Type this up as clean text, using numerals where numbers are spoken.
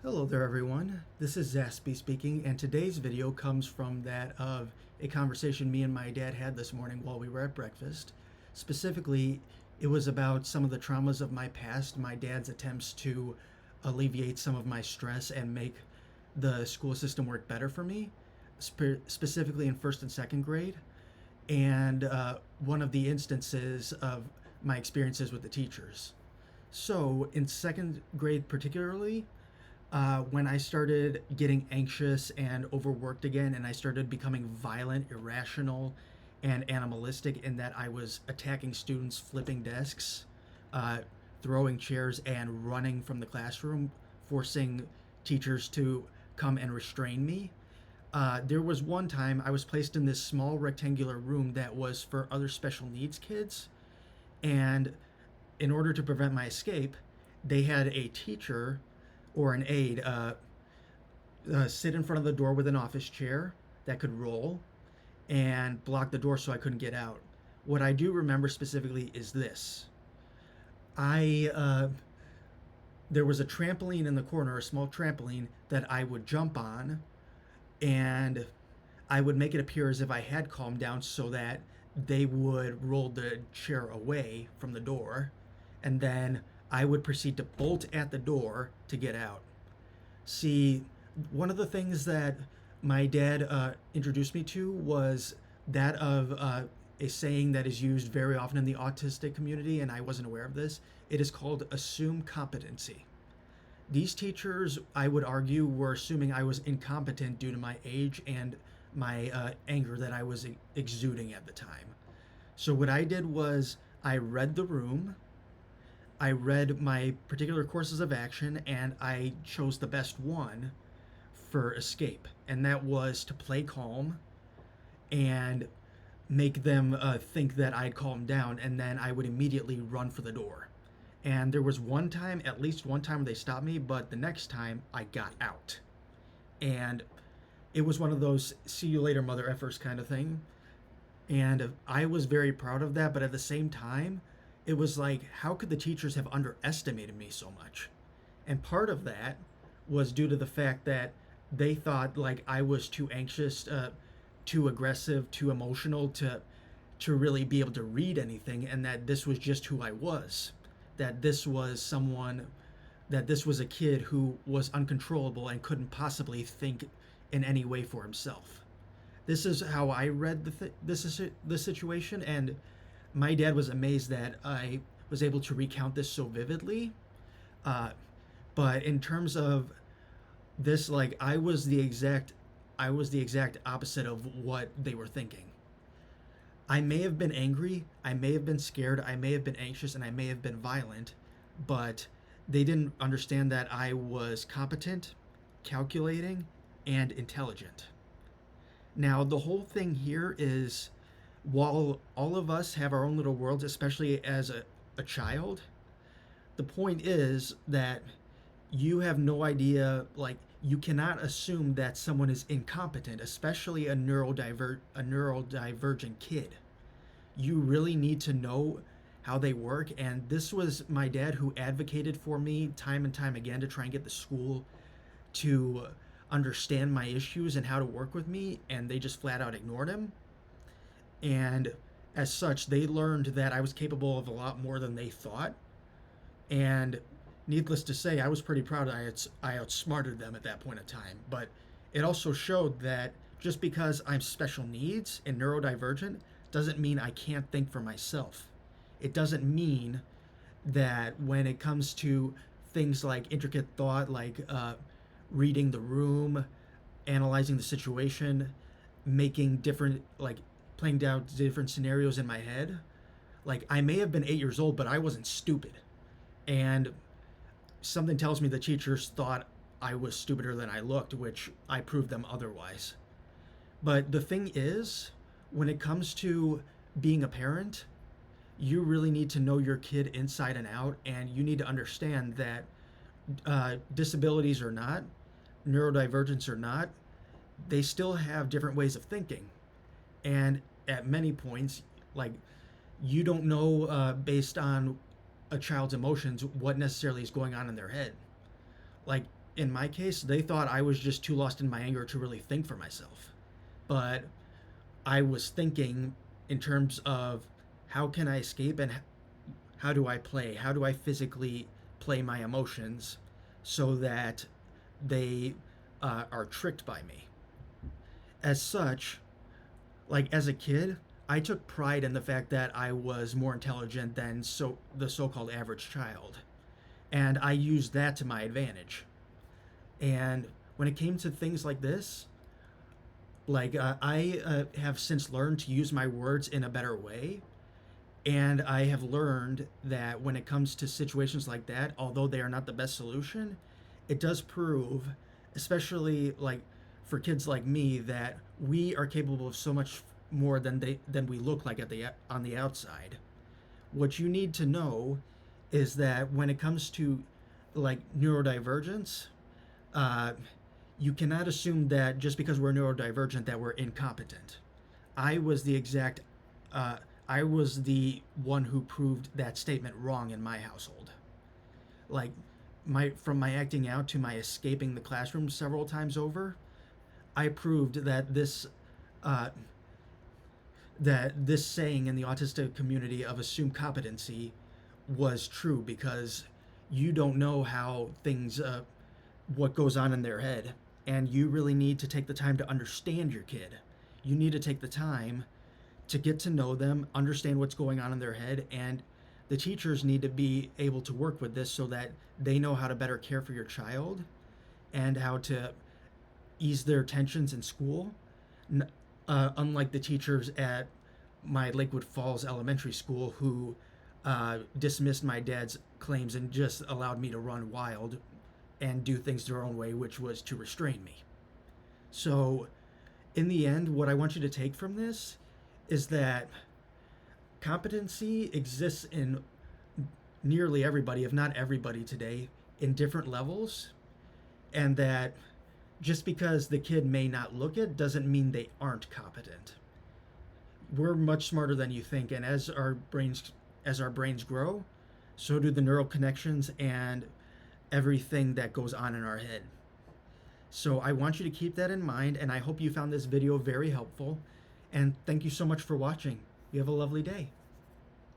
Hello there everyone, this is Zaspie speaking, and today's video comes from that of a conversation me and my dad had this morning while we were at breakfast. Specifically, it was about some of the traumas of my past, my dad's attempts to alleviate some of my stress and make the school system work better for me, specifically in first and second grade, and one of the instances of my experiences with the teachers. So, in second grade particularly, when I started getting anxious and overworked again, and I started becoming violent, irrational, and animalistic, in that I was attacking students, flipping desks, uh, throwing chairs, and running from the classroom, forcing teachers to come and restrain me. There was one time I was placed in this small rectangular room that was for other special needs kids, and in order to prevent my escape, they had a teacher or an aide sit in front of the door with an office chair that could roll and block the door so I couldn't get out. What I do remember specifically is this. I There was a trampoline in the corner, a small trampoline that I would jump on, and I would make it appear as if I had calmed down so that they would roll the chair away from the door, and then I would proceed to bolt at the door to get out. See, one of the things that my dad introduced me to was that of a saying that is used very often in the autistic community, and I wasn't aware of this. It is called assume competency. These teachers, I would argue, were assuming I was incompetent due to my age and my anger that I was exuding at the time. So, what I did was I read the room, I read my particular courses of action, and I chose the best one for escape, and that was to play calm and make them think that I'd calmed down, and then I would immediately run for the door. And there was one time, at least one time, where they stopped me, but the next time I got out. And it was one of those see you later, mother effers kind of thing. And I was very proud of that, but at the same time, it was like, how could the teachers have underestimated me so much? And part of that was due to the fact that they thought like I was too anxious, too aggressive, too emotional to really be able to read anything, and that this was just who I was. That this was someone, that this was a kid who was uncontrollable and couldn't possibly think in any way for himself. This is how I read the situation, and my dad was amazed that I was able to recount this so vividly. Uh, but in terms of this, like I was the exact opposite of what they were thinking. I may have been angry, I may have been scared, I may have been anxious, and I may have been violent, but they didn't understand that I was competent, calculating, and intelligent. Now, the whole thing here is, while all of us have our own little worlds, especially as a child, the point is that you have no idea, like, you cannot assume that someone is incompetent, especially a neurodivergent kid. You really need to know how they work, and this was my dad who advocated for me time and time again to try and get the school to understand my issues and how to work with me, and they just flat out ignored him. And as such, they learned that I was capable of a lot more than they thought. And needless to say, I was pretty proud I outsmarted them at that point in time. But it also showed that just because I'm special needs and neurodivergent doesn't mean I can't think for myself. It doesn't mean that when it comes to things like intricate thought, like reading the room, analyzing the situation, making different, like playing down different scenarios in my head. Like, I may have been 8 years old, but I wasn't stupid. And something tells me the teachers thought I was stupider than I looked, which I proved them otherwise. But the thing is, when it comes to being a parent, you really need to know your kid inside and out, and you need to understand that disabilities or not, neurodivergence or not, they still have different ways of thinking. And at many points, like, you don't know based on a child's emotions what necessarily is going on in their head. Like, in my case, they thought I was just too lost in my anger to really think for myself. But I was thinking in terms of how can I escape and how do I play? How do I physically play my emotions so that they are tricked by me? As such, like as a kid, I took pride in the fact that I was more intelligent than the so-called average child, and I used that to my advantage. And when it came to things like this, I have since learned to use my words in a better way. And I have learned that when it comes to situations like that, although they are not the best solution, it does prove, especially like for kids like me, that we are capable of so much more than we look like at the on the outside. What you need to know is that when it comes to like neurodivergence, uh, you cannot assume that just because we're neurodivergent that we're incompetent. I was the exact, uh, I was the one who proved that statement wrong in my household. Like, from my acting out to my escaping the classroom several times over, I proved that uh, this saying in the autistic community of assume competency was true because you don't know how things what goes on in their head, and you really need to take the time to understand your kid. You need to take the time to get to know them, understand what's going on in their head, and the teachers need to be able to work with this so that they know how to better care for your child and how to ease their tensions in school. Unlike the teachers at my Lakewood Falls elementary school who dismissed my dad's claims and just allowed me to run wild and do things their own way, which was to restrain me. So, in the end, what I want you to take from this is that competency exists in nearly everybody, if not everybody today, in different levels, and that just because the kid may not look it doesn't mean they aren't competent. We're much smarter than you think, and as our brains grow, so do the neural connections and everything that goes on in our head. So I want you to keep that in mind, and I hope you found this video very helpful. And thank you so much for watching. You have a lovely day.